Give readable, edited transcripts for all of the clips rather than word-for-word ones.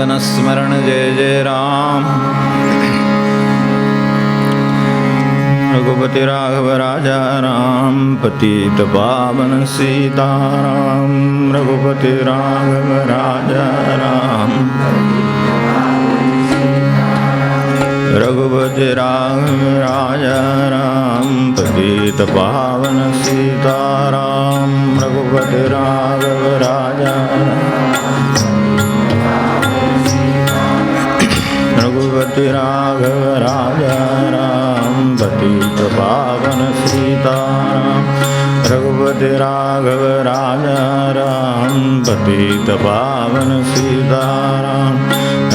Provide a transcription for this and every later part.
जीवन स्मरण जय जय राम। रघुपति राघव राजा राम, पतित पावन सीताराम। रघुपति राघव राजा राम, रघुपति राघव राजा राम, पतित पावन सीताराम। रघुपति राघव राजा रघुपति राघव राजा राम, पतित पावन सीताराम। रघुपति राघव राजा राम, पतित पावन सीताराम।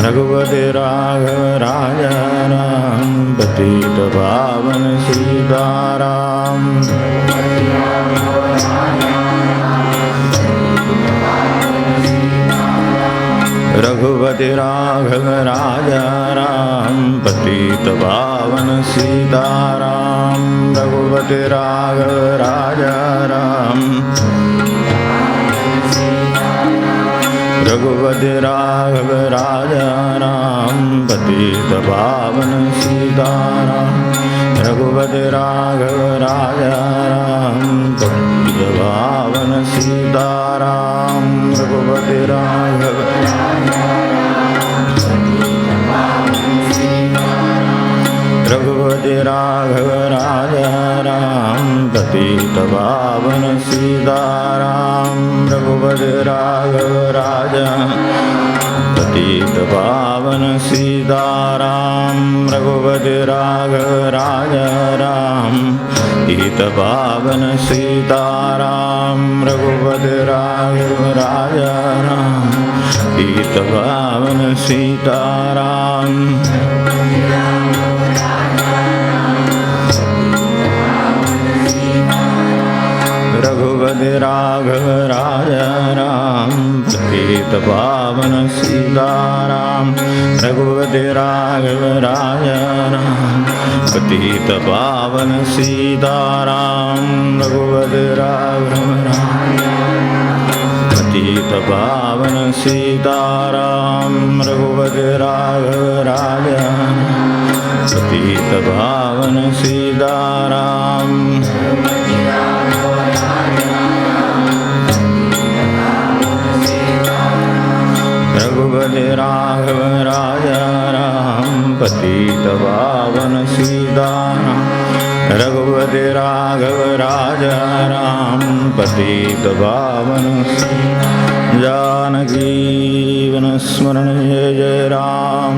रघुपति राघव राजा राम, पतित पावन सीताराम। रघुपति राघव राजा राम, पतित पावन सीताराम। रघुपति राघव राजा राम, रघुपति राघव राजा राम, पतित पावन सीताराम। रघुपति राघव राजा राम, पतित पावन सीताराम। रघुपति राघव रघुपति राघव राजा राम, पतित पावन सीताराम। रघुपति राघव राजा, पतित पावन सीताराम। रघुपति राघव राजा राम, पतित पावन सीताराम। रघुपति राघव राजा राम, पतित पावन सीताराम। रघुपति राघव राजा राम, पतित पावन सीताराम। रघुपति राघव राजा राम, पतित पावन सीताराम। रघुपति राघव राजा, पतित पावन सीताराम। रघुपति राघव राजा, पतित पावन सीताराम। रघुपति राघव राजा राम, पतित पावन सीताराम। रघुपति राघव राजा राम, पतित पावन सीताराम। जानकी वन स्मरण जय जय राम।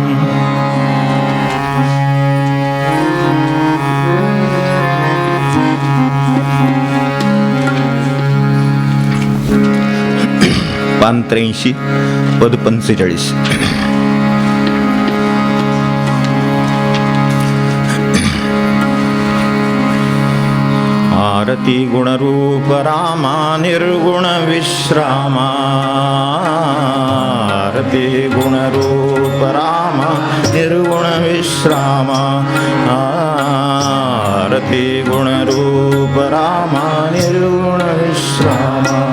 पांत्र्याऐंशी पद 45। आरती गुणरूप रामा, निर्गुण विश्रामा। आरती गुणरूप रामा, निर्गुण विश्रामा। आरती गुणरूप रामा, निर्गुण विश्रामा।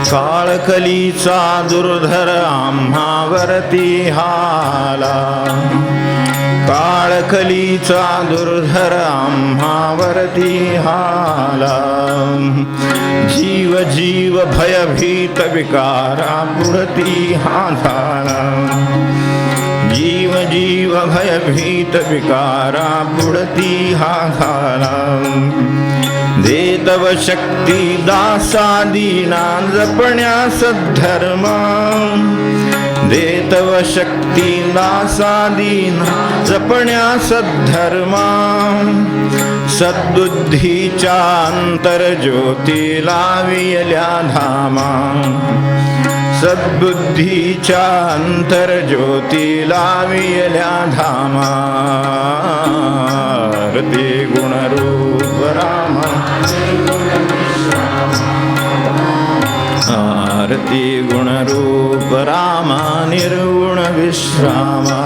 काळकलीचा दुर्धर आम्हावरती हाला, काळकलीचा दुर्धर आम्हावरती हाला। जीव जीव भयभीत विकारा पुढती हा झाला। जीव जीव भयभीत विकारा पुढती हा झाला। देतव शक्ती दासा दीना, जपण्या सद्धर्मा। देतव शक्ती दासा दीना, जपण्या सद्धर्मा। सद्बुद्धीच्या अंतर्ज्योती लावियल्या धामा। सद्बुद्धीच्या अंतर्ज्योती लावियल्या धामा। आरती गुणरूप रामा, आरती गुणरूप रामा, निर्गुण विश्रामा।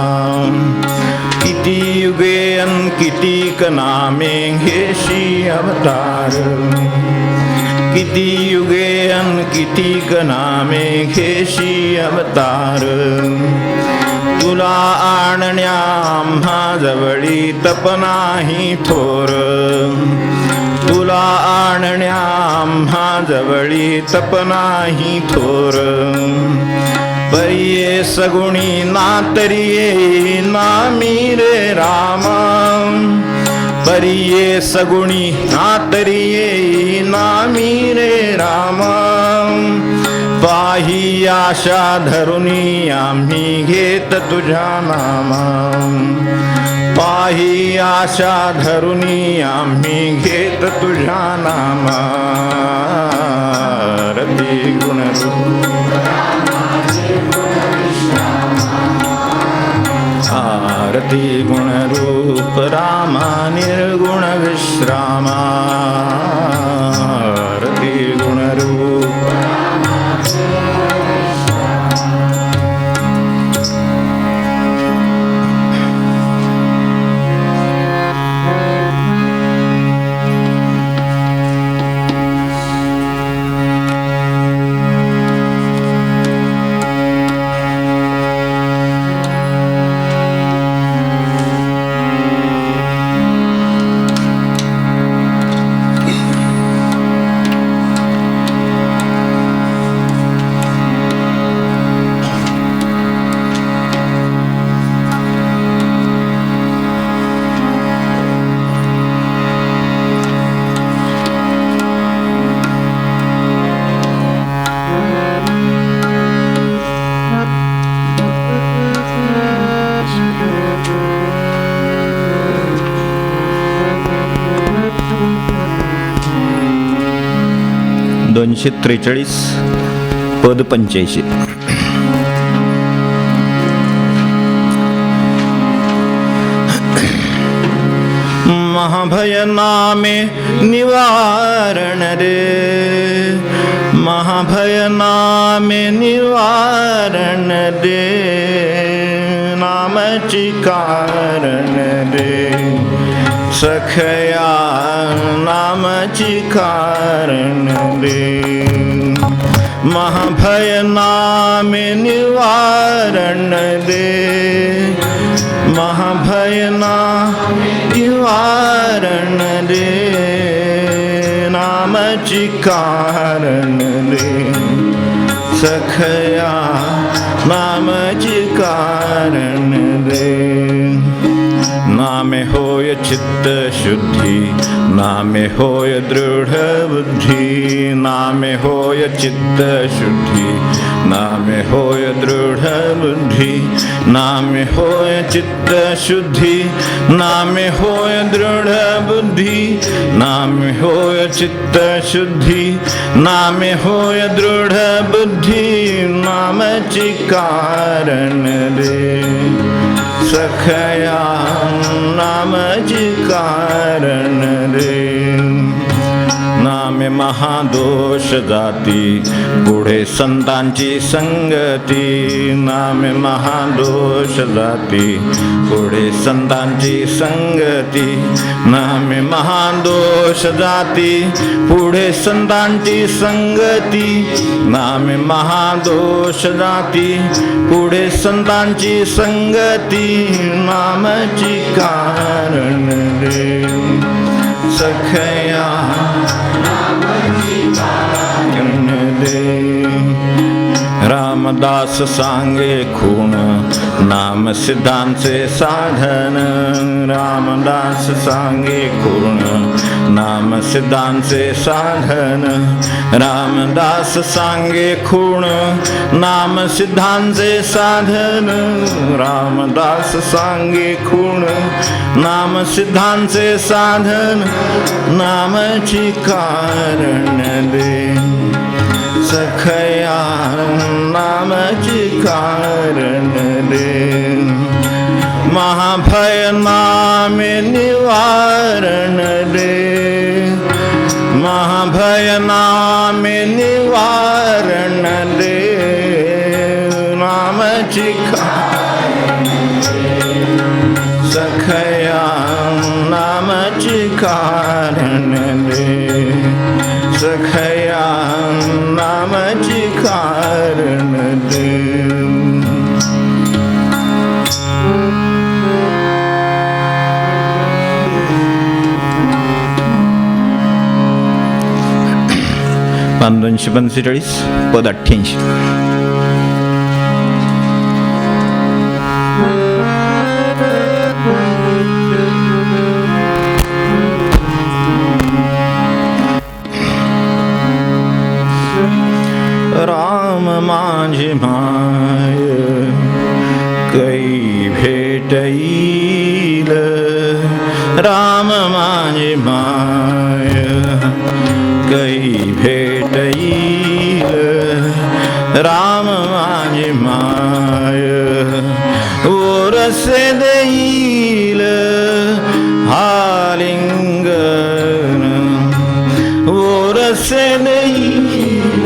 किती युगे अन कितीक नामे घेशी अवतार। किती युगे अन किती नामे घेशी अवतार तुला आणण्या आम्हा जवळी तप नाही थोर तुला आणण्या आम्हा जवळी तप नाही थोर परिये सगुणी ना तरी येई नामी रे रामा परिये सगुणी ना तरी येई नामी रे रामा पाही आशा धरुनी आम्ही घेत तुझ्या नामा पाही आशा धरुनी आम्ही घेत तुझ्या नामा रती गुणरूप आरती गुणरूप रामा निर्गुण विश्रामा आरती गुणरूप दोनशे 43 पद 85 महाभय नामे निवारण रे महाभय नामे निवारण रे नामची कारण रे सखया नामची कारण रे महाभय नामे निवारण रे महाभय निवारण रे नामची कारण रे सखया नामची कारण रे नामे होय चित्त शुद्धि नामे होय दृढ बुद्धि नामे होय चित्त शुद्धि नामे होय दृढ बुद्धि नामे होय चित्त शुद्धि नामे होय दृढ बुद्धि नामे होय चित्त शुद्धि नामे होय दृढ बुद्धि नामची कारण रे सखया नामची कारण रे नामे महादोष जाती पुढे संतांची संगती नामे महादोष जाती पुढे संतांची संगती नामे महादोष जाती पुढे संतांची संगती नामे महादोष जाती पुढे संतांची संगती नामची कारण रे सखया रामदास सांगे खूण नाम सिद्धांचे साधन रामदास सांगे खूण नाम सिद्धांचे साधन रामदास सांगे खूण नाम सिद्धांचे साधन रामदास सांगे खूण नाम सिद्धांचे साधन नामची कारण रे सखया नामची कारण रे महाभय नामे निवारण रे महाभय नामे निवारण रे नामची कारण सखया नामची कारण रे सखया कारण पान 245 पद 88. राम माझी माय कै भेटईल, राम माझी माय कै भेटईल, राम माझी माय ओरसे देईल आलिंगन, ओरसे देईल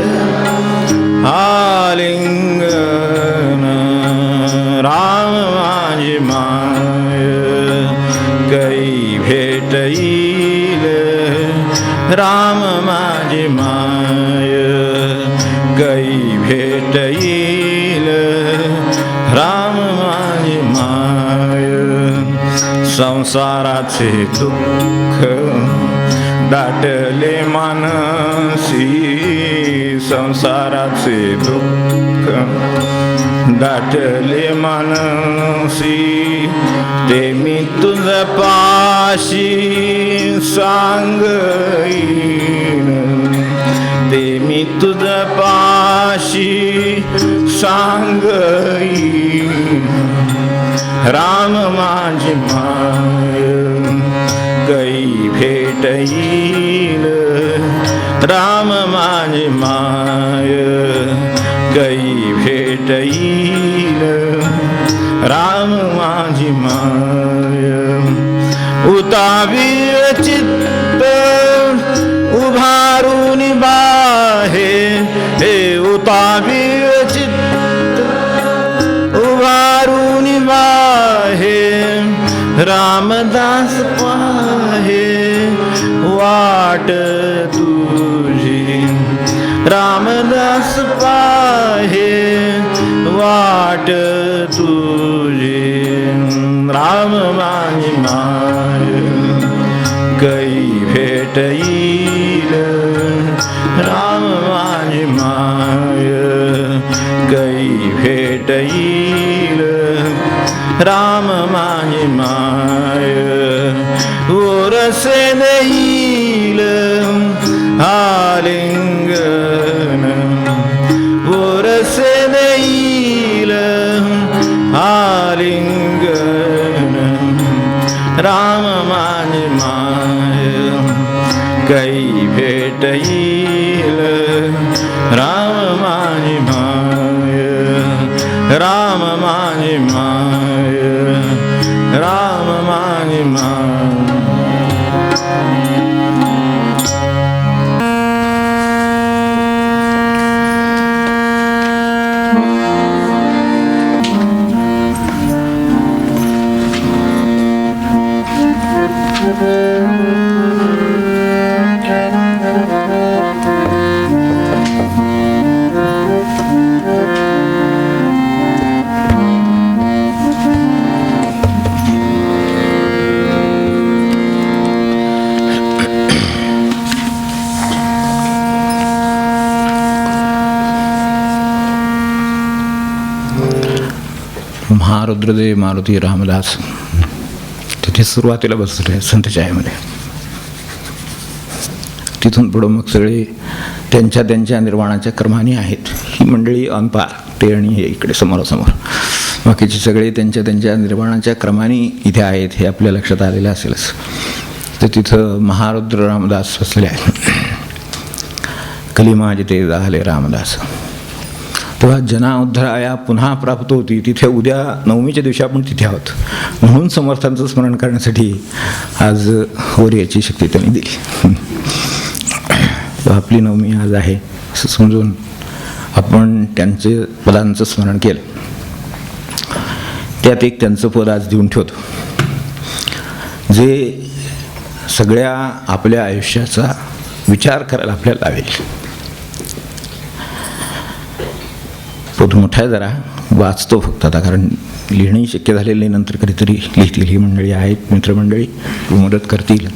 आलिंगन, राम माझी माय कै भेटईल, राम माझी माय कै भेटईल, राम माझी माय संसाराचे दुःख दाटले मानसी, संसाराचे दुःख दाटले मानसी, ते मी तुझ पाशी सांगईन, ते मी तुझ पाशी सांगईन, राम माझी माय कै भेटईल, राम माझी माय कै भेटईल, राम माझी माय उतावीळ चित्त उभारून बाहे, हे उतावीळ चित्त उभारून बाहे, रामदास पाहे वाट तुझी, रामदास पाहे वाट तुझी, राम माझी माय कै भेटईल, राम माझी माय कै भेटईल, राम माझी माय ओरसे देईल आलिंगन, ओरसे देईल आलिंगन, राम माझी माय कै भेटईल, राम माझी माय, राम माझी माय, राम माझी माय. महारुद्रदेव मारुती रामदास तिथे सुरुवातीला बसले संत छायेमध्ये. तिथून पुढं मग सगळे त्यांच्या त्यांच्या निर्वाणाच्या क्रमाने आहेत. ही मंडळी अनपार ते आणि हे इकडे समोरासमोर, बाकीचे सगळे त्यांच्या त्यांच्या निर्वाणाच्या क्रमाने इथे आहेत हे आपल्या लक्षात आलेलं असेलच. तर तिथं महारुद्र रामदास बसले आहेत. कलिमा जिथे झाले रामदास, तेव्हा जना उद्धराया पुन्हा प्राप्त होती. तिथे उद्या नवमीच्या दिवशी आपण तिथे आहोत, म्हणून समर्थांचं स्मरण करण्यासाठी आज वर याची शक्ती त्यांनी दिली. आपली नवमी आज आहे असं समजून आपण त्यांचे पदांचं स्मरण केलं. त्यात एक त्यांचं पद आज देऊन ठेवतो, जे सगळ्या आपल्या आयुष्याचा विचार करायला आपल्याला लावेल. पोत मोठा आहे जरा, वाचतो फक्त आता, कारण लिहिणंही शक्य झालेलं नाही. नंतर कधीतरी लिहितील ही मंडळी आहेत, मित्रमंडळी मदत करतील.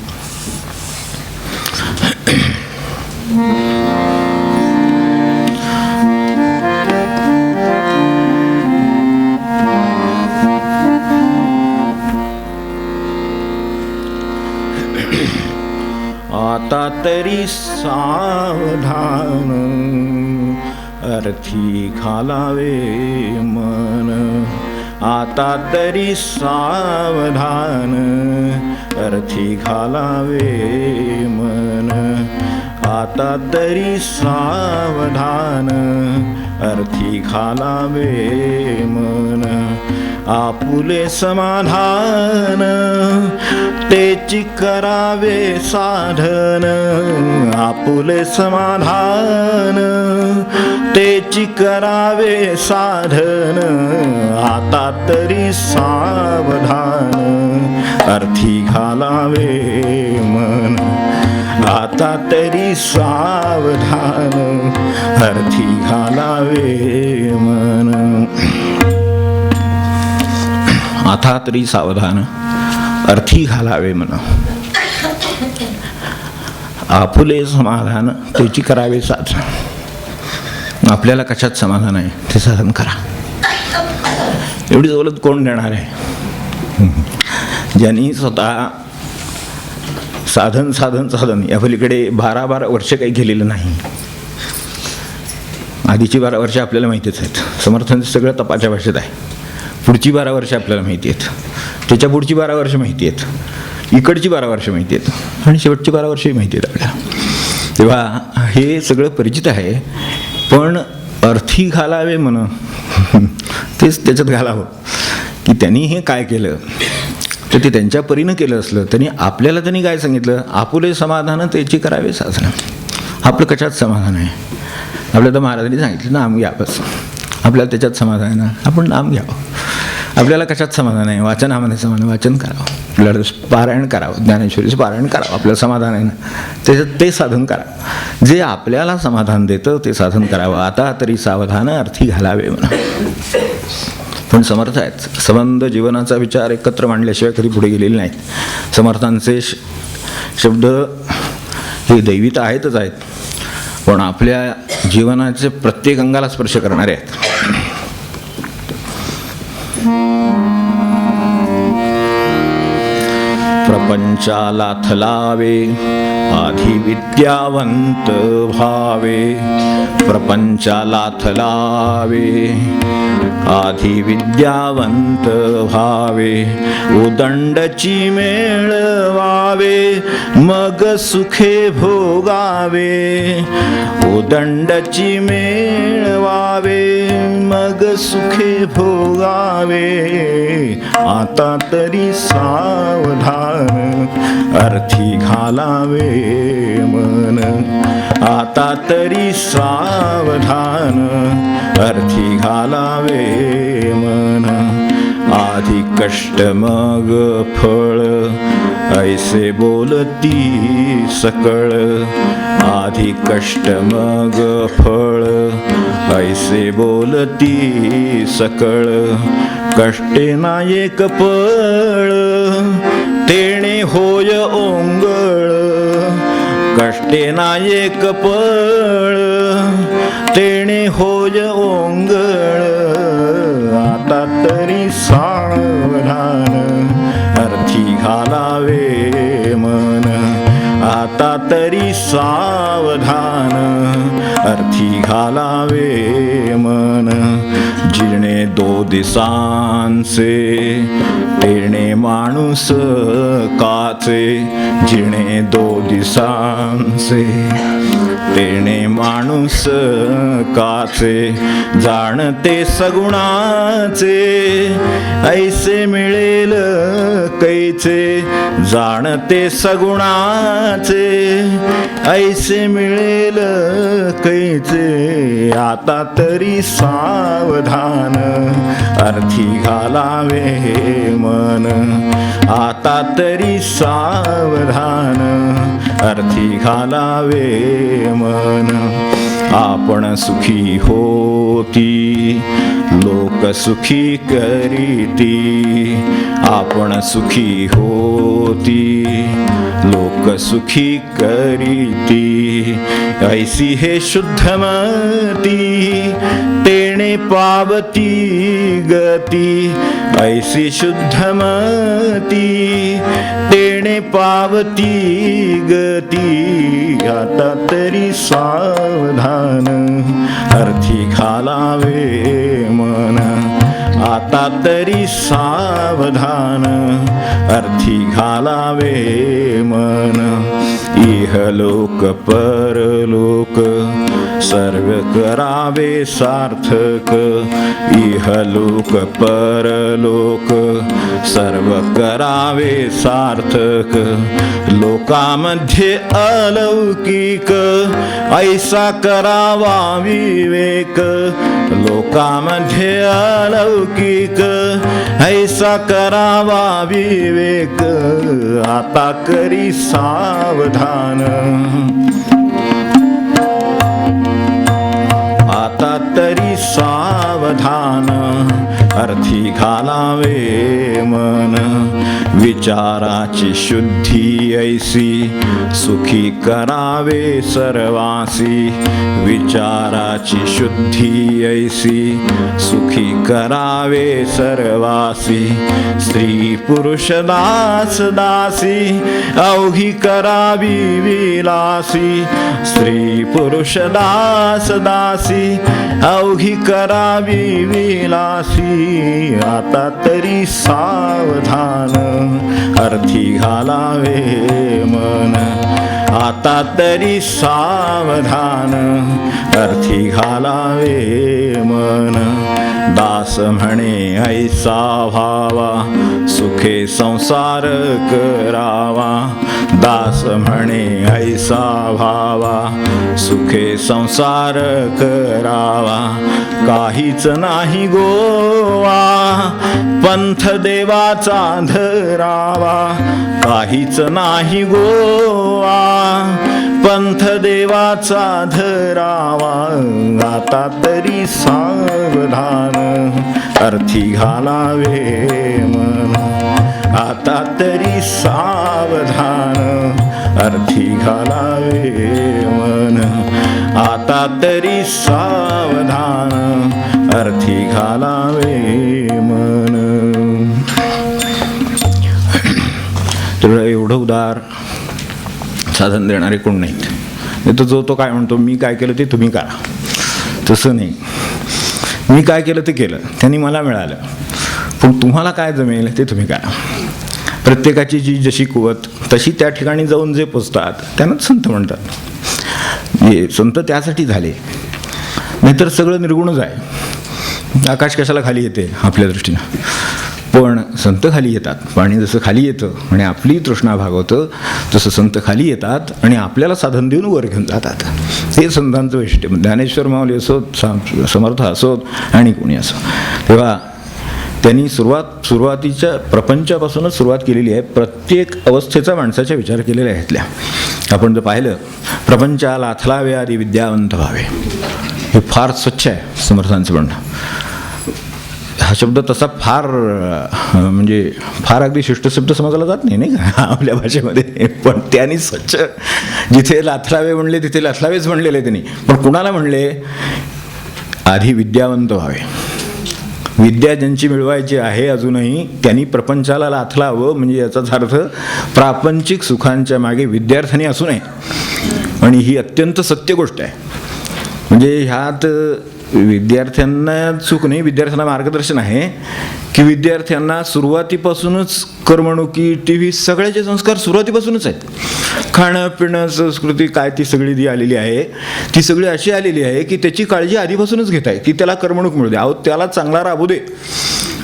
आता तरी सावधान अर्थी घालावे मन, आता तरी सावधान अर्थी घालावे मन, आता तरी सावधान अर्थी घालावे मन. आपुले समाधान तेची करावे साधन, आपुले समाधान तेची करावे साधन, आता तरी सावधान अर्थी घालावे मन, आता तरी सावधान अर्थी घालावे मन. आता तरी सावधान अर्थी घालावे मन, आपुले समाधान त्याची करावे साधन. आपल्याला कशात समाधान आहे ते साधन करा. एवढी सवलत कोण देणार आहे? ज्यांनी स्वतः साधन साधन साधन या पलीकडे 12 वर्ष काही केलेलं नाही. आधीची 12 वर्ष आपल्याला माहितीच आहेत. समर्थांचं सगळं तपाच्या भाषेत आहे. पुढची 12 वर्ष आपल्याला माहिती आहेत, त्याच्या पुढची 12 वर्ष माहिती आहेत, इकडची 12 वर्ष माहिती आहेत, आणि शेवटची 12 वर्षही माहिती आहेत आपल्याला. तेव्हा हे सगळं परिचित आहे. पण अर्थी घालावे म्हण, तेच त्याच्यात घालावं की त्यांनी हे काय केलं तर ते त्यांच्या परीनं केलं असलं. त्यांनी आपल्याला त्यांनी काय सांगितलं? आपुले समाधान त्याची करावे साधनं. आपलं कशात समाधान आहे? आपल्याला तर महाराजांनी सांगितलं नाम घ्या, बस. आपल्याला त्याच्यात समाधान आहे ना, आपण नाम घ्यावं. आपल्याला कशात समाधान आहे? वाचनामध्ये समाधान, वाचन करावं, आपल्याला पारायण करावं, ज्ञानेश्वरीचं पारायण करावं, आपल्याला समाधान आहे ना, त्याच्यात ते साधन करावं. जे आपल्याला समाधान देतं ते साधन करावं. आता तरी सावधान अर्थी घालावे म्हणा. पण समर्थ आहेत. संबंध जीवनाचा विचार एकत्र मांडल्याशिवाय कधी पुढे गेलेले नाहीत. समर्थांचे शब्द हे दैवित आहेतच आहेत, पण आपल्या जीवनाचे प्रत्येक अंगाला स्पर्श करणारे आहेत. प्रपंचाला थलावे आधी विद्यावंत भावे, प्रपंचाला थलावे आधी विद्यावंत भावे, उदंडची मेळवावे मग सुखे भोगावे, उदंडची मेळवावे मग सुखे भोगावे. आता तरी सावधान अर्थी घालावे मन, आता तरी सावधान अर्थी घालावे मन. आधी कष्ट मग फळ ऐसे बोलती सकळ, आधी कष्ट मग फळ ऐसे बोलती सकळ. कष्टे ना एक पळ तेणे होय ओंगळ, कष्टे ना एक पळ तेणे होय ओंगळ. आता तरी सावधान अर्थी घालावे मन, आता तरी सावधान अर्थी घालावे मन. जिणे 2 दिसांचे तेणे माणूस काचे, जिणे 2 दिसांचे तेणे माणूस काचे. जाणते सगुणाचे ऐसे मिळेल कैचे, जाणते सगुणाचे ऐसे मिळेल कैचे. आता तरी सावधान अर्थी घालावे मन, आता तरी सावधान अर्थी घालावे मन. आपण सुखी होती सुखी करीती आपण सुखी होती, लोक सुखी करीती ऐसी हे शुद्धमती तेणे पावती गती, ऐसी शुद्धमती तेणे पावती गती, आता तरी सावधान अर्थी घालावे मन, आता तरी सावधान अर्थी घालावे मन, इहलोक परलोक सर्व करावे सार्थक, इहलोक परलोक सर्व करावे सार्थक, लोकामध्ये अलौकिक ऐसा करावा विवेक, लोकामध्ये अलौकिक ऐसा करावा विवेक, आता करी सावधान, आता तरी सावधान अर्थी घालावे मन, विचाराची शुद्धी ऐसी सुखी करावे सर्वासी, विचाराची शुद्धी ऐसी सुखी करावे सर्वासी, स्त्री पुरुष दास दासी अवघी करावी विलासी, स्त्री पुरुष दास दासी अवघी करावी विलासी, आता तरी सावधान अर्थी घालावे मन, आता तरी सावधान अर्थी घालावे मन, दास म्हणे ऐसा व्हावा सुखे संसार करावा, दास म्हणे ऐसा व्हावा सुखे संसार करावा, काहीच नाही गोवा पंथ देवाचा धरावा, काहीच नाही गोवा पंथ देवाचा धरावा, आता तरी सावधान अर्थी घालावे मन, आता तरी सावधान अर्थी घालावे मन, आता तरी सावधान अर्थी घालावे मन. तर एवढं उदार साधन देणारे कोण नाहीत. नाही तर जो तो काय म्हणतो मी काय केलं ते तुम्ही करा, तसं नाही. मी काय केलं ते केलं, त्यांनी मला मिळालं, पण तुम्हाला काय जमेल ते तुम्ही करा. प्रत्येकाची जी जशी कुवत तशी त्या ठिकाणी जाऊन जे पोचतात त्यांनाच संत म्हणतात. हे संत त्यासाठी झाले, नाहीतर सगळं निर्गुणच आहे. आकाश कशाला खाली येते आपल्या दृष्टीनं, पण संत खाली येतात. पाणी जसं खाली येतं आणि आपली तृष्णा भागवतं, तसं संत खाली येतात आणि आपल्याला साधन देऊन वर घेऊन जातात. हे संतांचं वैशिष्ट्य. ज्ञानेश्वर माऊली असोत, समर्थ असोत आणि कोणी असो, तेव्हा त्यांनी सुरुवातीच्या प्रपंचापासूनच सुरुवात केलेली आहे. प्रत्येक अवस्थेचा माणसाच्या विचार केलेल्या आहेतल्या. आपण जर पाहिलं, प्रपंचाला अथलावे आधी विद्यावंत व्हावे, हे फार स्वच्छ आहे समर्थांचं म्हणणं. हा शब्द तसा फार म्हणजे फार अगदी शिष्ट शब्द समजला जात नाही, नाही का आपल्या भाषेमध्ये. पण त्यांनी स्वच्छ, जिथे लाथलावे म्हणले तिथे लाथलावेच म्हणलेले त्यांनी. पण कुणाला म्हणले? आधी विद्यावंत व्हावे. विद्या ज्यांची मिळवायची आहे अजूनही, त्यांनी प्रपंचाला लाथलावं, म्हणजे याचाच अर्थ प्रापंचिक सुखांच्या मागे विद्यार्थ्यांनी असू नये. आणि ही अत्यंत सत्य गोष्ट आहे. म्हणजे ह्यात विद्यार्थ्यांना चूक नाही, विद्यार्थ्यांना मार्गदर्शन आहे की विद्यार्थ्यांना सुरुवातीपासूनच करमणुकी, टी व्ही, सगळ्याचे संस्कार सुरुवातीपासूनच आहेत. खाणं पिणं संस्कृती काय ती सगळी जी आलेली आहे ती सगळी अशी आलेली आहे की त्याची काळजी आधीपासूनच घेत आहे की त्याला करमणूक मिळू दे, अहो त्याला चांगला राबू दे,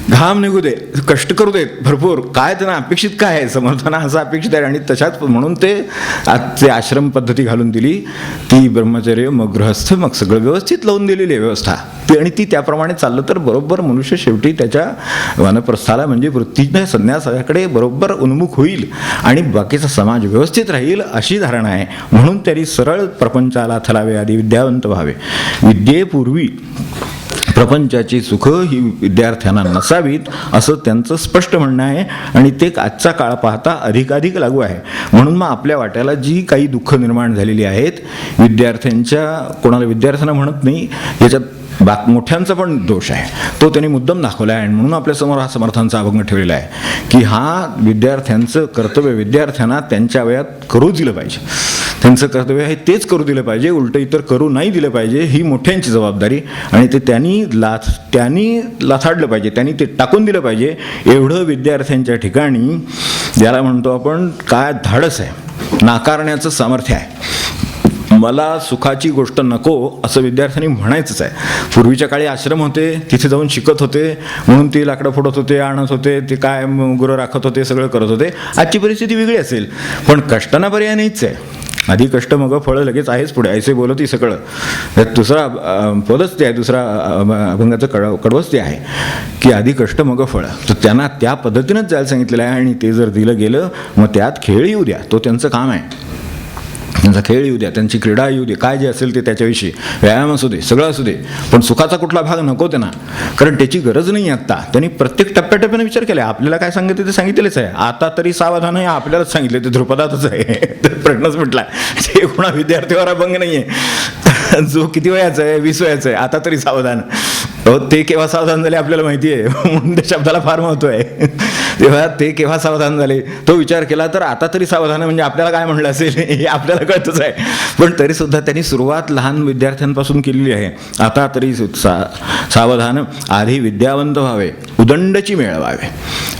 घाम निघू दे, कष्ट करू देत भरपूर. काय त्यांना अपेक्षित काय आहे? समर्थांना असं अपेक्षित आहे. आणि तशाच म्हणून ते आश्रम पद्धती घालून दिली, ती ब्रह्मचर्य, मग गृहस्थ, मग सगळं व्यवस्थित लावून दिलेली आहे व्यवस्था. आणि ती त्याप्रमाणे चाललं तर बरोबर मनुष्य शेवटी त्याच्या वानप्रस्थाला म्हणजे वृत्तीच्या संन्यासाकडे बरोबर उन्मुख होईल आणि बाकीचा समाज व्यवस्थित राहील, अशी धारणा आहे. म्हणून त्यांनी सरळ प्रपंचाला थलावे आधी विद्यावंत व्हावे. विद्येपूर्वी प्रपंचाची सुख ही विद्यार्थ्यांना नसावीत असं त्यांचं स्पष्ट म्हणणं आहे आणि ते आजचा काळ पाहता अधिकाधिक लागू आहे. म्हणून मग आपल्या वाट्याला जी काही दुःख निर्माण झालेली आहेत विद्यार्थ्यांच्या, कोणाला विद्यार्थ्यांना म्हणत नाही, याच्यात मोठ्यांचा पण दोष आहे, तो त्यांनी मुद्दाम दाखवला आहे. आणि म्हणून आपल्यासमोर हा समर्थांचा अभंग ठेवलेला आहे की हा विद्यार्थ्यांचं कर्तव्य विद्यार्थ्यांना त्यांच्या वयात करू दिलं पाहिजे, त्यांचं कर्तव्य आहे तेच करू दिलं पाहिजे, उलटं इतर करू नाही दिलं पाहिजे, ही मोठ्यांची जबाबदारी. आणि ते त्यांनी लाथाडलं पाहिजे, त्यांनी ते टाकून दिलं पाहिजे. एवढं विद्यार्थ्यांच्या ठिकाणी ज्याला म्हणतो आपण काय धाडस आहे, नाकारण्याचं सामर्थ्य आहे. मला सुखाची गोष्ट नको असं विद्यार्थ्यांनी म्हणायचंच आहे. पूर्वीच्या काळी आश्रम होते, तिथे जाऊन शिकत होते, म्हणून ते लाकडं फोडत होते, आणत होते, ते काय गुरं राखत होते, सगळं करत होते. आजची परिस्थिती वेगळी असेल, पण कष्टांना पर्याय नाहीच आहे. आधी कष्ट मग फळं लगेच आहेच पुढे, ऐसे बोलती सगळं. त्यात दुसरा पदच ते आहे, दुसरा अभंगाचं कडवच ते आहे की आधी कष्ट मग फळं. तर त्यांना त्या पद्धतीनंच जायला सांगितलेलं आहे आणि ते जर दिलं गेलं मग त्यात खेळ येऊ द्या, तो त्यांचं काम आहे. त्यांचा खेळ येऊ द्या, त्यांची क्रीडा येऊ दे, काय जे असेल ते त्याच्याविषयी, व्यायाम असू दे, सगळं असू दे, पण सुखाचा कुठला भाग नको त्यांना, कारण त्याची गरज नाही. आत्ता त्यांनी प्रत्येक टप्प्याटप्प्याने विचार केला. आपल्याला काय सांगितलं ते सांगितलेलंच आहे. आता तरी सावधान आहे, आपल्यालाच सांगितले, ते ध्रुपदातच आहे. तर प्रश्नच म्हटला, ते कोणा विद्यार्थीवर अभंग नाही आहे, जो किती वयाचा आहे, 20 वयाचा आहे, आता तरी सावधान. ते केव्हा सावधान झाले आपल्याला माहिती आहे, म्हणून त्या शब्दाला फार महत्त्व आहे. तेव्हा ते केव्हा सावधान झाले तो विचार केला तर आता तरी सावधान, म्हणजे आपल्याला काय म्हणलं असेल हे आपल्याला कळतच आहे. पण तरीसुद्धा त्यांनी सुरुवात लहान विद्यार्थ्यांपासून केलेली आहे. आता तरी सावधान, आधी विद्यावंत व्हावे, उदंडची मिळवावे.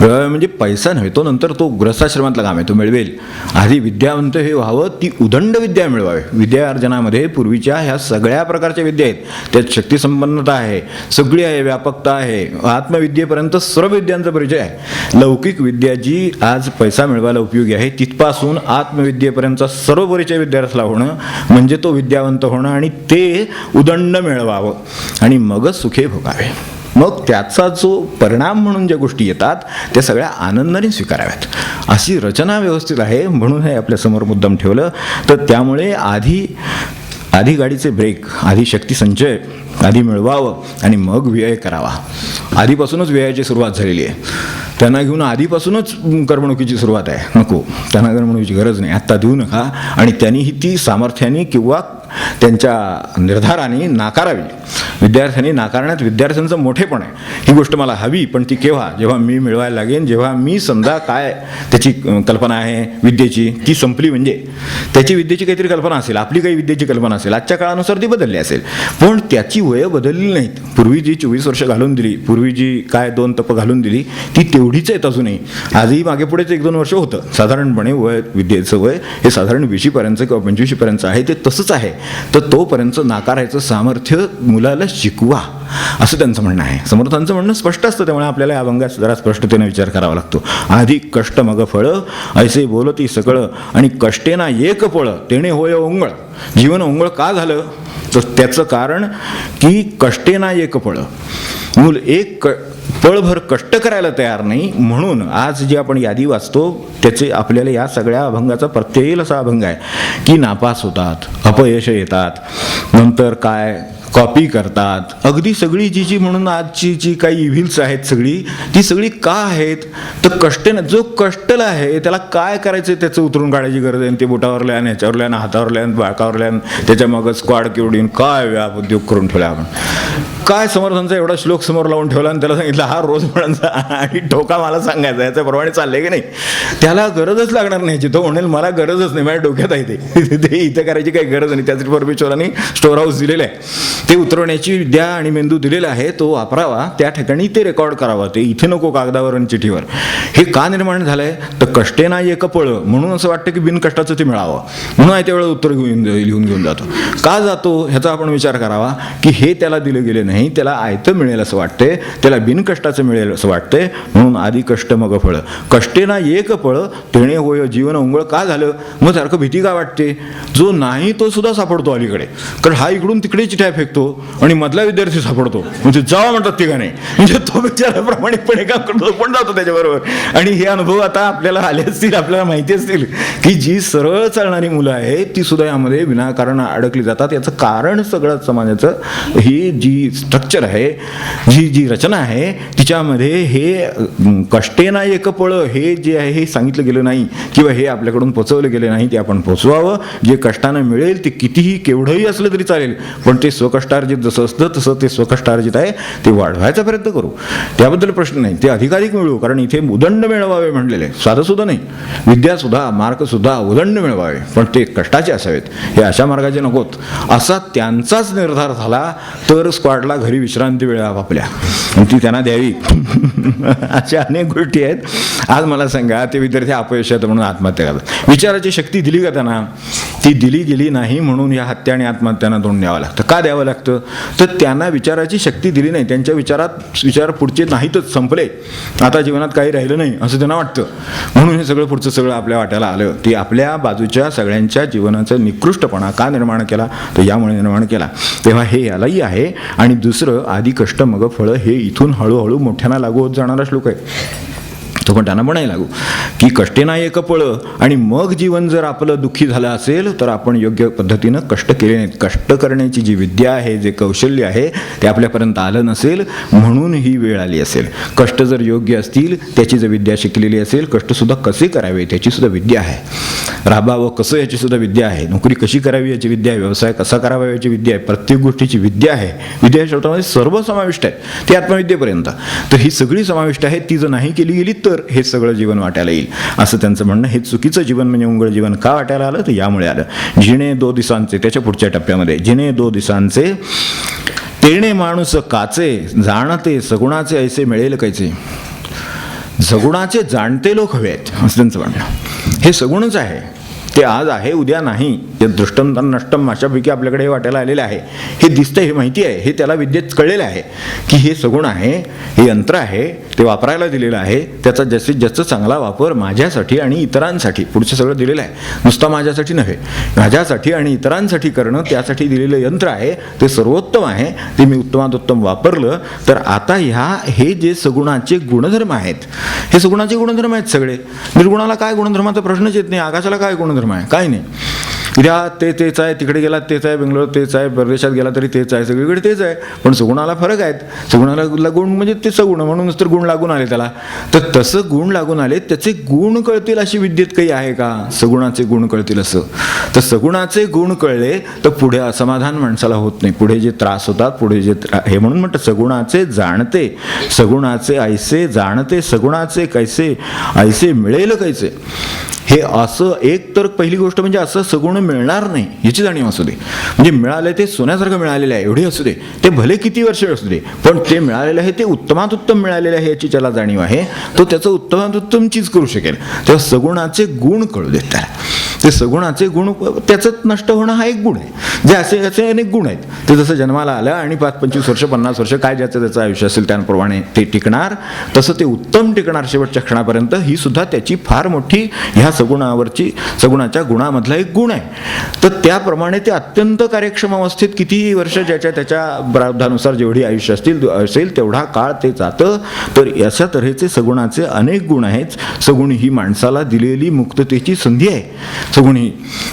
म्हणजे पैसा नव्हे, तो नंतर तो ग्रस्थाश्रमातलं काम आहे, तो मिळवेल. आधी विद्यावंत हे व्हावं, ती उदंड विद्या मिळवावी. विद्यार्जनामध्ये पूर्वीच्या ह्या सगळ्या प्रकारच्या विद्या आहेत, त्यात शक्तिसंपन्नता आहे, सगळी आहे, व्यापकता आहे, आत्मविद्येपर्यंत सर्व विद्यांचा परिचय आहे. लौकिक विद्या जी आज पैसा मिळवायला उपयोगी आहे, तिथपासून आत्मविद्येपर्यंतचा सर्व परिचय विद्यार्थ्याला होणं म्हणजे तो विद्यावंत होणं आणि ते उदंड मिळवावं आणि मगच सुखे भोगावे. मग त्याचा जो परिणाम म्हणून ज्या गोष्टी येतात त्या सगळ्या आनंदाने स्वीकाराव्यात, अशी रचना व्यवस्थित आहे. म्हणून हे आपल्यासमोर मुद्दाम ठेवलं. तर त्यामुळे आधी गाडीचे ब्रेक, आधी शक्ती संचय आधी मिळवावं आणि मग व्यय करावा. आधीपासूनच व्ययाची सुरुवात झालेली आहे. त्यांना घेऊन आधीपासूनच करमणुकीची सुरुवात आहे. नको, त्यांना करमणुकीची गरज नाही, आत्ता देऊ नका. आणि त्यांनीही ती सामर्थ्याने किंवा त्यांच्या निर्धाराने नाकारावी. विद्यार्थ्यांनी नाकारण्यात विद्यार्थ्यांचं मोठेपण आहे. ही गोष्ट मला हवी, पण ती केव्हा, जेव्हा मी मिळवायला लागेन, जेव्हा मी समजा काय त्याची कल्पना आहे विद्येची ती संपली, म्हणजे त्याची विद्येची काहीतरी कल्पना असेल, आपली काही विद्येची कल्पना असेल, आजच्या काळानुसार ती बदलली असेल, पण त्याची वयं बदलली नाहीत. पूर्वी जी 24 वर्ष घालून दिली, पूर्वी जी काय 2 तप घालून दिली ती तेवढीच आहेत अजूनही. आजही मागे पुढेच 1-2 वर्ष होतं साधारणपणे वय, विद्येचं वय हे साधारण 20पर्यंत किंवा 25पर्यंत आहे, ते तसंच आहे. तर तोपर्यंत नाकारायचं सामर्थ्य मुलाला शिकवा, असं त्यांचं म्हणणं आहे. समर्थांचं म्हणणं स्पष्ट असतं, त्यामुळे आपल्याला या अभंगात जरा स्पष्टतेने विचार करावा लागतो. आधी कष्ट मग फळं, ऐसे बोलती सकळं, आणि कष्टेना एक फळं तेणे होय ओंगळ. जीवन ओंगळ का झालं तर त्याचं कारण की कष्टेना एक फळं, मूल एक पळभर कष्ट करायला तयार नाही. म्हणून आज जी आपण यादी वाचतो त्याचे आपल्याला या सगळ्या अभंगाचा प्रत्यय येईल असा अभंग आहे की नापास होतात, अपयश येतात, नंतर काय कॉपी करतात, अगदी सगळी जी म्हणून आजची जी काही इव्हिल्स आहेत सगळी ती सगळी का आहेत तर कष्टेनं, जो कष्टला आहे त्याला काय करायचं त्याचं उतरून काढायची गरज आहे. ते बोटावर ल्यान, ह्याच्यावर ल्यान, हातावर ल्यान, बाळकावर ल्यान, त्याच्या मग स्क्वाड केवढीन काय व्याप उद्योग करून ठेवला आपण. काय समर्थांचा एवढा श्लोक समोर लावून ठेवला आणि त्याला सांगितलं हा रोज म्हणायचा आणि ठोका मला सांगायचा, याच्याप्रमाणे चाललंय की नाही. त्याला गरजच लागणार नाही, तो म्हणेल मला गरजच नाही, माझ्या डोक्यात आहे ते इथं करायची काही गरज नाही. त्यासाठी परमेश्वरांनी स्टोअर हाऊस दिलेलं आहे, ते उतरवण्याची विद्या आणि मेंदू दिलेला आहे, तो वापरावा, त्या ठिकाणी ते रेकॉर्ड करावं. ते इथे नको कागदावर आणि चिठीवर. हे का निर्माण झालंय तर कष्टे नाही एक पळ, म्हणून असं वाटतं की बिनकष्टाचं ते मिळावं, म्हणून आहे त्यावेळेला उत्तर लिहून घेऊन जातो. का जातो ह्याचा आपण विचार करावा की हे त्याला दिलं गेले नाही, त्याला आयतं मिळेल असं वाटते, त्याला बिनकष्टाचं मिळेल असं वाटते. म्हणून आधी कष्ट मग फळ, कष्टेना एक फळ तेणे होय जीवन ओंगळ का झालं. मग सारखं भीती का वाटते, जो नाही तो सुद्धा सापडतो अलीकडे, कारण हा इकडून तिकडे चिठ्या फेकतो आणि मधला विद्यार्थी सापडतो, म्हणजे जावा म्हणतात ते का नाही, म्हणजे तो बिचारा प्रामाणिकपणे काम करतो पण जातो त्याच्याबरोबर. आणि हे अनुभव आता आपल्याला आले असतील, आपल्याला माहिती असतील की जी सरळ चालणारी मुलं आहेत ती सुद्धा यामध्ये विनाकारण अडकली जातात. याचं कारण सगळं समाजाचं ही जी स्ट्रक्चर आहे, जी रचना आहे, तिच्यामध्ये हे कष्टेना एक पळ हे जे आहे हे सांगितलं गेलं नाही किंवा हे आपल्याकडून पोचवलं गेलं नाही. ते आपण पोचवावं. जे कष्टानं मिळेल ते कितीही केवढंही असलं तरी चालेल, पण ते स्वकष्टार्जित जसं असतं तसं ते स्वकष्टार्जित आहे ते वाढवायचा प्रयत्न करू. त्याबद्दल प्रश्न नाही. ते अधिकाधिक मिळवू, कारण इथे उदंड मिळवावे म्हणलेले, साधं सुद्धा नाही, विद्यासुद्धा मार्कसुद्धा उदंड मिळवावे, पण ते कष्टाचे असावेत, हे अशा मार्गाचे नकोत. असा त्यांचाच निर्धार झाला तर स्क्वॉडला घरी विश्रांती वेळ आपल्या ती त्यांना द्यावी. अशा अनेक गोष्टी आहेत. आज मला सांगा, ते विद्यार्थी अपयशात म्हणून आत्महत्या करतात. विचाराची शक्ती दिली का त्यांना? ती दिली गेली नाही म्हणून या हत्या आणि आत्महत्यांना तोंड द्यावं लागतं. का द्यावं लागतं? तर त्यांना विचाराची शक्ती दिली नाही, त्यांच्या विचार पुढचे नाहीतच, संपले, आता जीवनात काही राहिलं नाही असं त्यांना वाटतं, म्हणून हे सगळं पुढचं सगळं आपल्या वाट्याला आलं. ते आपल्या बाजूच्या सगळ्यांच्या जीवनाचा निकृष्टपणा का निर्माण केला? तर यामुळे निर्माण केला. तेव्हा हे यालाही आहे. आणि दुसरं, आधी कष्ट मग फळं, हे इथून हळूहळू मोठ्यांना लागू होत जाणारा श्लोक आहे. तो पण त्यांना म्हणायला लागू की कष्टेना एक पळं, आणि मग जीवन जर आपलं दुःखी झालं असेल तर आपण योग्य पद्धतीनं कष्ट केले नाहीत. कष्ट करण्याची जी विद्या आहे, जे कौशल्य आहे, ते आपल्यापर्यंत आलं नसेल, म्हणून ही वेळ आली असेल. कष्ट जर योग्य असतील, त्याची जर विद्या शिकलेली असेल, कष्टसुद्धा कसे करावे त्याची सुद्धा विद्या आहे, राबावं कसं याची सुद्धा विद्या आहे, नोकरी कशी करावी याची विद्या आहे, व्यवसाय कसा करावा याची विद्या आहे, प्रत्येक गोष्टीची विद्या आहे. विद्या शब्दामध्ये सर्व समाविष्ट आहे, ते आत्मविद्येपर्यंत. तर ही सगळी समाविष्ट आहे. ती जर नाही केली गेली तर हे सगळं जीवन वाटायला येईल, असं त्यांचं म्हणणं. हे चुकीचं जीवन म्हणजे उंगळ जीवन का वाटायला आलं? तर यामुळे आलं. जिणे 2 दिवसांचे, त्याच्या पुढच्या टप्प्यामध्ये, जिणे 2 दिवसांचे तेणे माणूस काचे, जाणते सगुणाचे ऐसे मिळेल कैचे. सगुणाचे जाणते लोक हवे आहेत असं त्यांचं म्हणणं. हे सगुणच आहे, ते आज आहे उद्या नाही. ते दृष्टम नष्टम अशापैकी आपल्याकडे हे वाटायला आलेलं आहे, हे दिसतं, हे माहिती आहे, हे त्याला विद्येत कळलेलं आहे की हे सगुण आहे, हे यंत्र आहे, ते वापरायला दिलेलं आहे. त्याचा जास्तीत जास्त चांगला वापर माझ्यासाठी आणि इतरांसाठी, पुढचं सगळं दिलेलं आहे, नुसता माझ्यासाठी नव्हे, माझ्यासाठी आणि इतरांसाठी करणं, त्यासाठी दिलेलं यंत्र आहे, ते सर्वोत्तम आहे. ते मी उत्तमात वापरलं तर आता हे जे सगुणाचे गुणधर्म आहेत, हे सगुणाचे गुणधर्म आहेत सगळे. निर्गुणाला काय गुणधर्माचा प्रश्नच येत नाही. आकाशाला काय गुणधर्म आहे? काय नाही. उद्या तेच आहे, तिकडे गेला तेच आहे, बेंगलोर तेच आहे, परदेशात गेला तरी तेच आहे, सगळीकडे तेच आहे. पण सगुणाला फरक आहेत. सगुणाला गुण म्हणजे ते सगुण, म्हणूनच तर गुण लागून आले त्याला. तर तसं गुण लागून आले, त्याचे गुण कळतील अशी विद्येत काही आहे का? सगुणाचे गुण कळतील असं? तर सगुणाचे गुण कळले तर पुढे असमाधान माणसाला होत नाही. पुढे जे त्रास होतात, पुढे जे हे म्हणून म्हणतात सगुणाचे जाणते, सगुणाचे ऐसे जाणते, सगुणाचे कैसे ऐसे मिळेल कैसे. हे असं एक तर पहिली गोष्ट म्हणजे असं सगुण मिळणार नाही याची जाणीव असू दे. म्हणजे मिळाले ते सोन्यासारखं मिळालेलं आहे एवढी असू दे, ते भले किती वर्ष असू दे, पण ते मिळालेलं आहे ते उत्तमात उत्तम मिळालेलं आहे याची त्याला जाणीव आहे. तो त्याचं उत्तमात उत्तम चीज करू शकेल. तेव्हा सगुणाचे गुण कळू देत त्याला. ते सगुणाचे गुण, त्याचं नष्ट होणं हा एक गुण आहे. जे असे अनेक गुण आहेत, ते जसं जन्माला आलं आणि 5-25 वर्ष 50 वर्ष काय ज्याचं त्याचं आयुष्य असेल त्याप्रमाणे ते टिकणार, तसं ते उत्तम टिकणार शेवटच्या क्षणापर्यंत. ही सुद्धा त्याची फार मोठी ह्या सगुणाच्या गुणामधला एक गुण आहे. तर त्याप्रमाणे ते अत्यंत कार्यक्षम अवस्थेत कितीही वर्ष त्याच्या प्रारब्धानुसार जेवढी आयुष्य असेल तेवढा काळ ते जातं. तर अशा तऱ्हेचे सगुणाचे अनेक गुण आहेत. सगुण ही माणसाला दिलेली मुक्ततेची संधी आहे. सगुण ही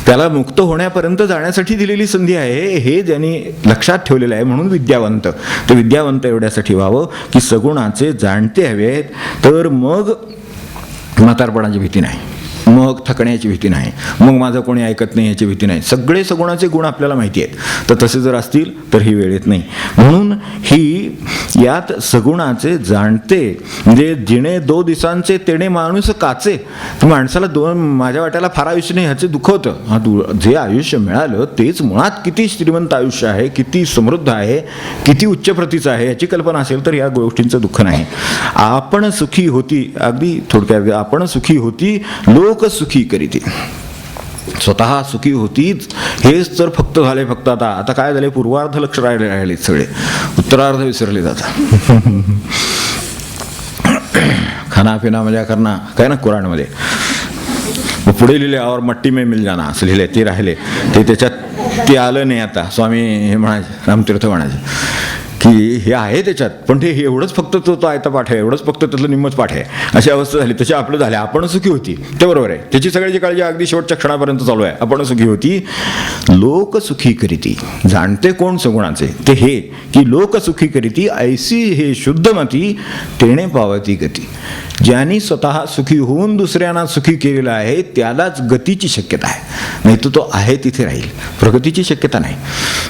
त्याला मुक्त होण्यापर्यंत जाण्यासाठी दिलेली संधी आहे, हे ज्यांनी लक्षात ठेवलेलं आहे. म्हणून विद्यावंत, तर विद्यावंत एवढ्यासाठी व्हावं की सगुणाचे जाणते हवेत. तर मग म्हातारपणाची भीती नाही, मग थकण्याची भीती नाही, मग माझं कोणी ऐकत नाही याची भीती नाही. सगळे सगुणाचे गुण आपल्याला माहिती आहेत. तर तसे जर असतील तर ही वेळ येत नाही. म्हणून ही यात सगुणाचे जाणते, म्हणजे जिणे 2 दिवसांचे तेणे माणूस काचे. माणसाला माझ्या वाट्याला फार आयुष्य नाही ह्याचे दुःख होतं. जे आयुष्य मिळालं तेच मुळात किती श्रीमंत आयुष्य आहे, किती समृद्ध आहे, किती उच्च प्रतीचं आहे याची कल्पना असेल तर या गोष्टींचं दुःख नाही. आपण सुखी होती, अगदी थोडक्यात, आपण सुखी होती लोक सुखी करीती. स्वतः सुखी होतीच हेच तर फक्त झाले. फक्त आता काय झाले, पूर्वार्ध लक्ष राहिले सगळे, उत्तरार्ध विसरले जातात. खानापिना मजा करणं काय ना कुराणमध्ये पुढे लिहिले, और मट्टी में मिल जाना असं लिहिले, ते राहिले. ते त्याच्यात ते आलं नाही. आता स्वामी हे म्हणायचे, रामतीर्थ म्हणायचे की हे आहे त्याच्यात, पण ते एवढंच फक्त फक्त तो आयता पाठ आहे, एवढंच फक्त त्यातलं निम्मच पाठ आहे, अशी अवस्था झाली. तशी आपलं झालं. आपण सुखी होती ते बरोबर आहे, त्याची सगळ्याची काळजी अगदी शेवटच्या क्षणापर्यंत चालू आहे. आपण सुखी होती. लोक सुखी करीती, जाणते कोण सगुणाचे ते हे की लोक सुखी करीती, ऐसी हे शुद्धमती तेणे पावती गती. ज्यांनी स्वतः सुखी होऊन दुसऱ्यांना सुखी केलेलं आहे त्यालाच गतीची शक्यता आहे, नाही तो आहे तिथे राहील, प्रगतीची शक्यता नाही.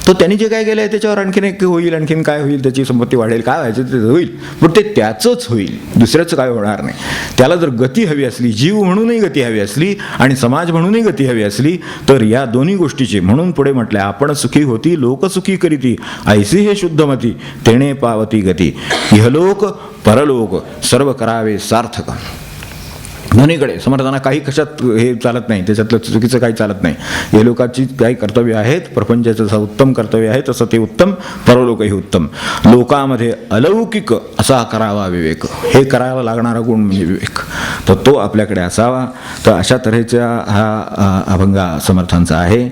तो त्यांनी जे काय केलं आहे त्याच्यावर आणखीन एक होईल, आणखीन काय होईल, त्याची संपत्ती वाढेल, काय व्हायचं ते होईल, पण ते त्याचंच होईल, दुसऱ्याचं काय होणार नाही. त्याला जर गती हवी असली, जीव म्हणूनही गती हवी असली आणि समाज म्हणूनही गती हवी असली, तर या दोन्ही गोष्टीची, म्हणून पुढे म्हटलंय आपण सुखी होती लोक सुखी करीती, ऐसी हे शुद्धमती तेणे पावती गती. इहलोक परलोक सर्व करावे सार्थक. दोन्हीकडे समर्थांना काही कशात हे चालत नाही, त्याच्यातलं चुकीचं काही चालत नाही. हे लोकांची काही कर्तव्य आहेत, प्रपंचाचं जसं उत्तम कर्तव्य आहे तसं ते उत्तम, परलोकही उत्तम. लोकामध्ये अलौकिक असा करावा विवेक, हे करायला लागणारा गुण म्हणजे विवेक, तर तो आपल्याकडे असावा. तर अशा तऱ्हेचा हा अभंगा समर्थांचा आहे.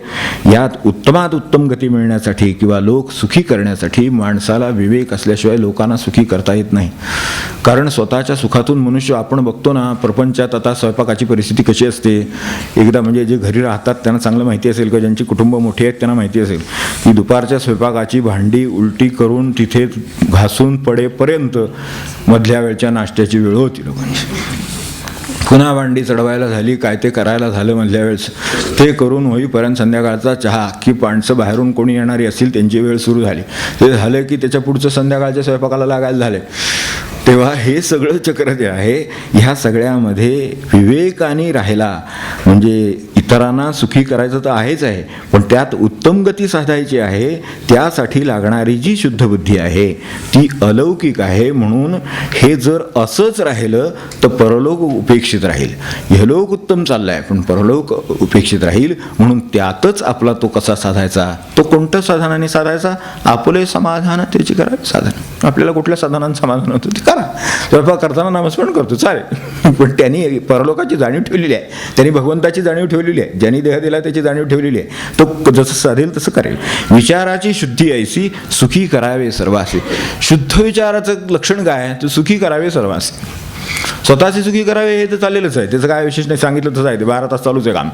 यात उत्तमात उत्तम गती मिळण्यासाठी किंवा लोक सुखी करण्यासाठी माणसाला विवेक असल्याशिवाय लोकांना सुखी करता येत नाही. कारण स्वतःच्या सुखातून मनुष्य, आपण बघतो ना प्रपंचात आता स्वयंपाकाची परिस्थिती कशी असते. एकदा म्हणजे जे घरी राहतात त्यांना चांगलं माहिती असेल, किंवा ज्यांची कुटुंब मोठी आहेत त्यांना माहिती असेल की दुपारच्या स्वयंपाकाची भांडी उलटी करून तिथे घासून पडेपर्यंत मधल्या वेळच्या नाश्त्याची वेळ होती लोकांची. पुन्हा भांडी चढवायला झाली, काय ते करायला झालं मधल्या वेळेस, ते करून होईपर्यंत संध्याकाळचा चहा, की माणसं बाहेरून कोणी येणारी असतील त्यांची वेळ सुरू झाली. ते झालं की त्याच्या पुढचं संध्याकाळच्या स्वयंपाकाला लागायला झाले. तेव्हा हे सगळं चक्र जे आहे, ह्या सगळ्यामध्ये विवेकाने राहिला म्हणजे इतरांना सुखी करायचं तर आहेच आहे, पण त्यात उत्तम गती साधायची आहे. त्यासाठी लागणारी जी शुद्ध बुद्धी आहे ती अलौकिक आहे. म्हणून हे जर असंच राहिलं तर परलोक उपेक्षित राहील. इहलोक उत्तम चाललाय पण परलोक उपेक्षित राहील. म्हणून त्यातच आपला तो कसा साधायचा, तो कोणत्या साधनाने साधायचा, आपले समाधान त्याची करावी साधन. आपल्याला कुठल्या साधनानं समाधान होतं ते करा. स्वयंपाक करताना नामस्मरण करतो चालेल, पण त्यांनी परलोकाची जाणीव ठेवलेली आहे, त्यांनी भगवंताची जाणीव ठेवलेली आहे, ज्यांनी देह दिला त्याची जाणीव ठेवलेली आहे. तो जसं साधेल तसं करेल. विचाराची शुद्धी ऐसी सुखी करावे सर्वासी. शुद्ध विचाराचं लक्षण काय आहे, तर सुखी करावे सर्वासी. स्वतःचे सुखी करावे हे तर चालेलच आहे, त्याचं काय विशेष नाही, सांगितलं तसं आहे, ते 12 तास चालूच आहे काम.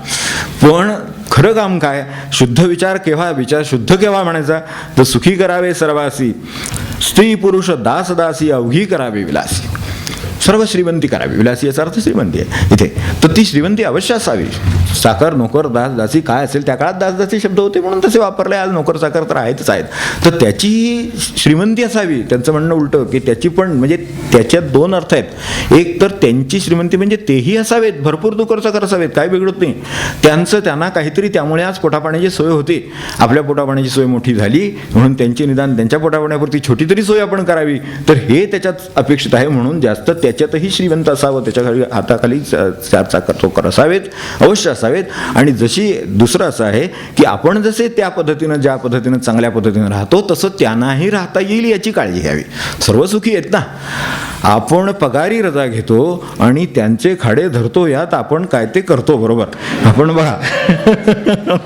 पण खरं काम काय, शुद्ध विचार केव्हा, विचार शुद्ध केव्हा म्हणायचा, तर सुखी करावे सर्वासी, स्त्री पुरुष दास दासी अवघी करावी विलासी. सर्व श्रीमंती करावी, विलासी याचा अर्थ श्रीमंती आहे इथे. तर ती श्रीमंती अवश्य असावी. साखर नोकर दास दासी काय असेल, त्या काळात दास दासी शब्द होते म्हणून तसे वापरले. आज नोकर साखर तर आहेतच आहेत. तर त्याची श्रीमंती असावी. त्यांचं म्हणणं उलटं की त्याची पण म्हणजे त्याच्यात दोन अर्थ आहेत. एक तर त्यांची श्रीमंती म्हणजे तेही असावेत, भरपूर नोकर साखर असावेत, काय बिघडत नाही त्यांना काहीतरी, त्यामुळे आज पोटापाण्याची सोय होते. आपल्या पोटापाण्याची सोय मोठी झाली म्हणून त्यांची निदान त्यांच्या पोटापाण्यापुरती छोटी तरी सोय आपण करावी, तर हे त्याच्यात अपेक्षित आहे. म्हणून जास्त त्याच्यातही श्रीमंत असावं, त्याच्या हाताखाली 4 चाकर नोकर असावेत, अवश्य असावेत. आणि जशी दुसरं असं आहे की आपण जसे त्या पद्धतीनं, ज्या पद्धतीनं चांगल्या पद्धतीनं राहतो तसं त्यांनाही राहता येईल याची काळजी घ्यावी. सर्व सुखी आहेत ना, आपण पगारी रजा घेतो आणि त्यांचे खाडे धरतो, यात आपण काय ते करतो बरोबर. आपण बघा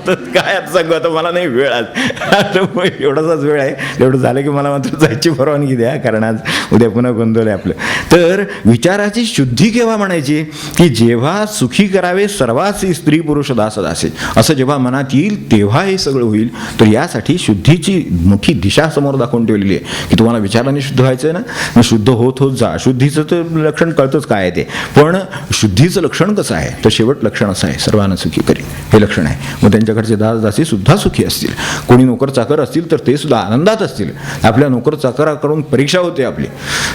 काय आता सांगू, आता मला नाही वेळ, आज एवढाच वेळ आहे, एवढं झालं की मला मात्र जायची परवानगी द्या, कारण आज उद्या पुन्हा गोंधळ आहे आपलं. तर विचाराची शुद्धी केव्हा म्हणायची, की जेव्हा सुखी करावे सर्वासी स्त्री पुरुष दास दासी असं जेव्हा मनात येईल तेव्हा हे सगळं होईल. तर यासाठी शुद्धीची मोठी दिशा समोर दाखवून ठेवलेली आहे की तुम्हाला विचाराने शुद्ध व्हायचं आहे ना, मग शुद्ध होत होत जा. शुद्धीचं तर लक्षण कळतंच काय आहे ते, पण शुद्धीचं लक्षण कसं आहे, तर शेवट लक्षण असं आहे सर्वांना सुखी करी, हे लक्षण आहे. मग त्यांच्याकडचे दास दासी सुद्धा सुखी असतील. कोणी नोकर चाकर असतील तर ते सुद्धा आनंदात असतील. आपल्या नोकर चाकराकडून परीक्षा होते आपली,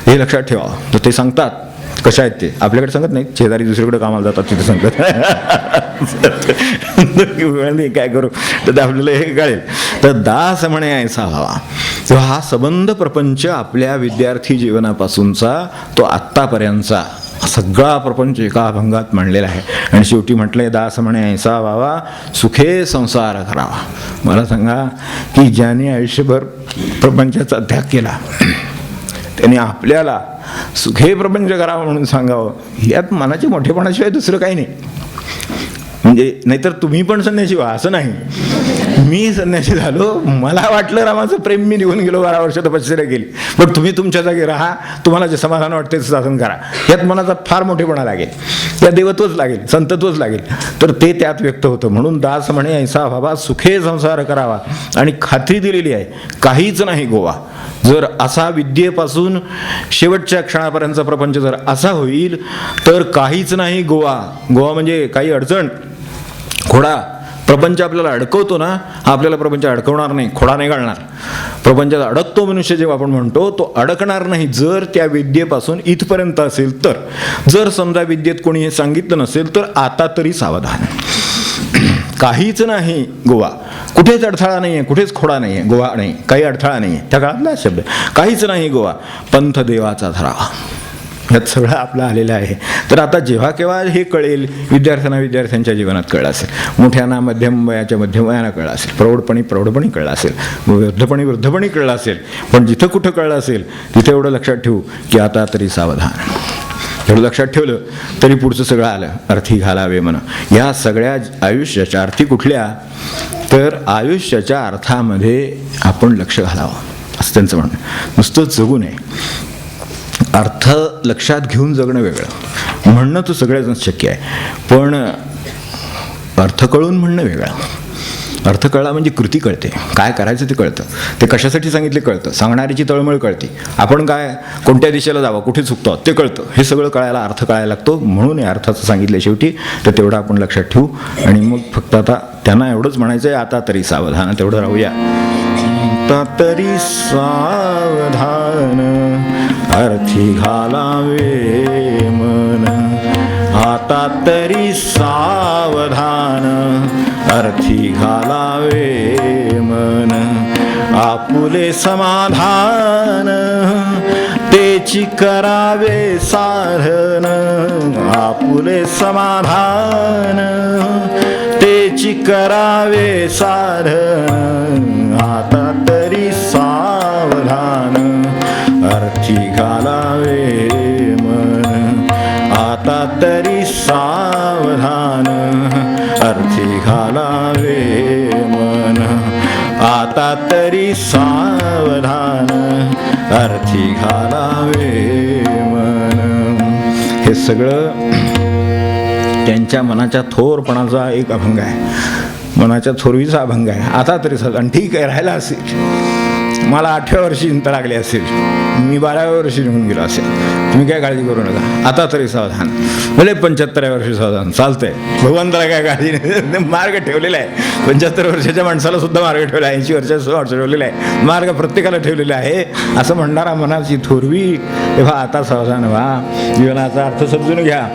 हे लक्षात ठेवा. तर ते सांगतात कशा आहेत ते, आपल्याकडे सांगत नाही, शेजारी दुसरीकडे कामाला जातात तिथे सांगतात. काय करू तर आपल्याला हे कळेल. तर दास म्हणे ऐसा व्हावा. तेव्हा हा संबंध प्रपंच आपल्या विद्यार्थी जीवनापासूनचा तो आत्तापर्यंतचा सगळा प्रपंच एका अभंगात मांडलेला आहे. आणि शेवटी म्हटलंय दास म्हणे ऐसा व्हावा सुखे संसार करावा. मला सांगा की ज्याने आयुष्यभर प्रपंचाचा त्याग केला त्यांनी आपल्याला सुखे प्रपंच करावं म्हणून सांगावं, यात मनाची मोठेपणाशिवाय दुसरं काही नाही. म्हणजे नाहीतर तुम्ही पण संन्यासी व्हा असं नाही, मी संन्यासी झालो, मला वाटलं रामाचं प्रेम, मी निघून गेलो, 12 वर्ष तपश्चर्या केली. पण तुम्ही तुमच्या जागी राहा, तुम्हाला जे समाधान वाटते ते साधन करा. यात मनाचा फार मोठेपणा लागेल, या देवत्वच लागेल, संतत्वच लागेल. तर ते त्यात व्यक्त होतं. म्हणून दास म्हणे ऐसा व्हावा, सुखे संसार करावा. आणि खात्री दिलेली आहे, काहीच नाही गोवा. जर असा विद्येपासून शेवटच्या क्षणापर्यंतचा प्रपंच जर असा होईल तर काहीच नाही गोवा. गोवा म्हणजे काही अडचण, खोडा. प्रपंच आपल्याला अडकवतो ना, आपल्याला प्रपंच अडकवणार नाही, खोडा नाही घालणार. प्रपंचात अडकतो मनुष्य जेव्हा आपण म्हणतो, तो अडकणार नाही जर त्या विद्येपासून इथपर्यंत असेल तर. जर समजा विद्येत कोणी हे सांगितलं नसेल तर आता तरी सावधान. काहीच नाही गोवा, कुठेच अडथळा नाही आहे, कुठेच खोडा नाही आहे, गोवा नाही, काही अडथळा नाही आहे. त्या काळातला शब्द काहीच नाही गोवा, पंथ देवाचा धरावा. ह्यात सगळं आपलं आलेलं आहे. तर आता जेव्हा केव्हा हे कळेल, विद्यार्थ्यांच्या जीवनात कळलं असेल, मोठ्यांना मध्यम वयाच्या मध्यम वयानं कळलं असेल, प्रौढपणी कळलं असेल, वृद्धपणी कळलं असेल. पण जिथं कुठं कळलं असेल तिथे एवढं लक्षात ठेवू की आता तरी सावधान. एवढं लक्षात ठेवलं तरी पुढचं सगळं आलं. अर्थी घालावे मन. या सगळ्या आयुष्याच्या अर्थी कुठल्या, तर आयुष्याच्या अर्थामध्ये आपण लक्ष घालावं असं त्यांचं म्हणणं. नुसतं जगू नये, अर्थ लक्षात घेऊन जगणं वेगळं. म्हणणं तर सगळ्याच शक्य आहे, पण अर्थ कळून म्हणणं वेगळं. अर्थ कळला म्हणजे कृती कळते, काय करायचं ते कळतं, ते कशासाठी सांगितले कळतं, सांगणारीची तळमळ कळते, आपण काय कोणत्या दिशेला जावं, कुठे चुकतो ते कळतं. हे सगळं कळायला अर्थ कळायला लागतो. म्हणून हे अर्थाचं सांगितलं शेवटी. तर तेवढं आपण लक्षात ठेवू. आणि मग फक्त आता त्यांना एवढंच म्हणायचं आहे, आता तरी सावधान. तेवढं राहूया. आता तरी सावधान, अर्थी घालावे मन. आता तरी सावधान, अर्थी घालावे मन. आपुले समाधान, तेची करावे साधन. आपुले समाधान, तेची करावे साधन. आता तरी सावधान, अर्थी घालावे मन. आता तरी सावधान, अर्थी घालावे मन. आता तरी सावधान, अर्थी घालावे मन. हे सगळं त्यांच्या मनाच्या थोरपणाचा एक अभंग आहे, मनाच्या थोरवीचा अभंग आहे. आता तरी सावधान. ठीक आहे, राहिला असेल, मला 8व्या वर्षी चिंता लागली असेल, मी 12व्या वर्षी निघून गेलो असेल, तुम्ही काय काळजी करू नका. आता तरी सावधान. भले 75व्या वर्षी सावधान, चालतंय. भगवंताला काय काळजी नाही, मार्ग ठेवलेला आहे. 75 वर्षाच्या माणसाला सुद्धा मार्ग ठेवला आहे, 80 वर्षाचा ठेवलेला आहे. मार्ग प्रत्येकाला ठेवलेला आहे. असं म्हणणारा मनाची थोरवी, तेव्हा आता सावधान व्हा. जीवनाचा अर्थ समजून घ्या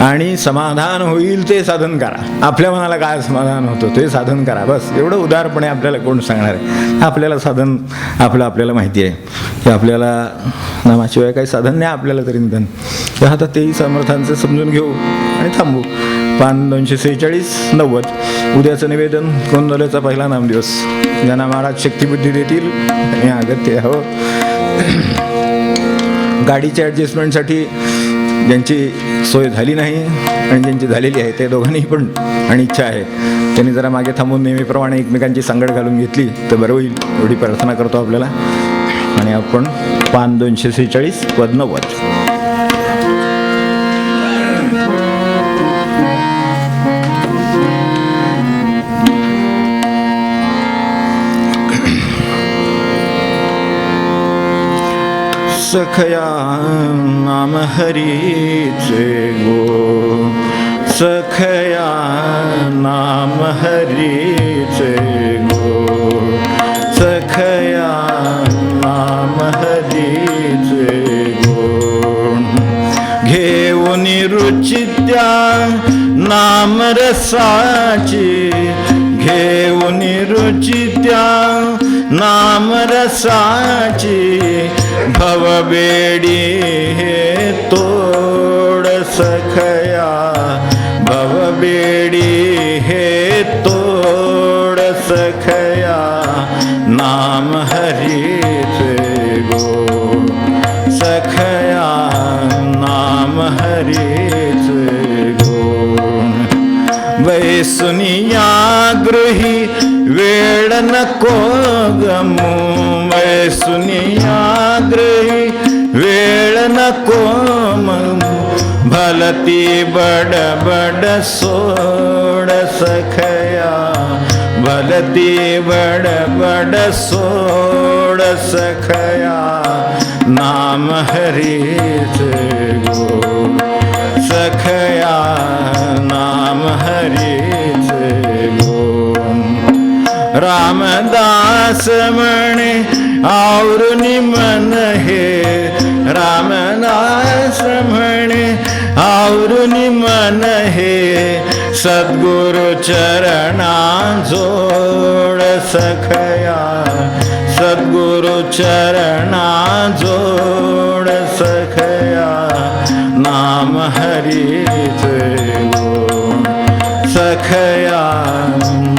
आणि समाधान होईल ते साधन करा. आपल्या मनाला काय समाधान होतं ते साधन करा. बस एवढं उदारपणे आपल्याला कोण सांगणार आहे. आपल्याला साधन आपल्याला माहिती आहे की आपल्याला नामाशिवाय काही साधन नाही आपल्याला तरी निधन. तेव्हा आता तेही समर्थांचं समजून घेऊ आणि थांबू. पान 246 90. उद्याचं निवेदन गोंधळाचा पहिला नामदिवस. ज्यांना महाराज शक्तिबुद्धी देतील आणि अगत्य हो. गाडीच्या ॲडजस्टमेंटसाठी ज्यांची सोय झाली नाही आणि ज्यांची झालेली आहे ते दोघांनी पण आणि इच्छा आहे त्यांनी जरा मागे थांबून नेहमीप्रमाणे एकमेकांची सांगड घालून घेतली तर बरं होईल, एवढी प्रार्थना करतो आपल्याला. आणि आपण पान 246 पद 90. सखया नाम हरीचे गो. सखया नाम हरीचे गो. सखया नाम हरीचे गो. घेऊन रुची त्या नाम रसाची. घेऊन रुची त्या नाम रसाची. भवबेडी हे तोड सखया. भवबेडी हे तोड सखया. नाम हरीचे गो. सखया नाम हरीचे गो. वैसुनिया गृही वेळ नको गमू वैसुनिया गृही वेळ नको ममू भलती बडबड सोड सखया भलती बडबड सोड सखया नाम हरीचे गोड सखया नाम हरीचे गोड रामदास म्हणे आवरुनी मन हे रामदास म्हणे आवरुनी मन हे सद्गुरु चरणा जोड सखया सद्गुरु चरणा जोड सखया नाम हरीचे गोड सखया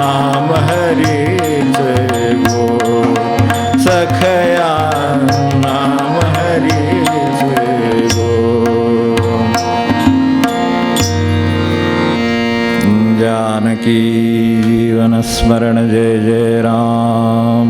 नाम हरीचे गोड सखया नाम हरीचे गोड जानकी जीवन स्मरण जय जय राम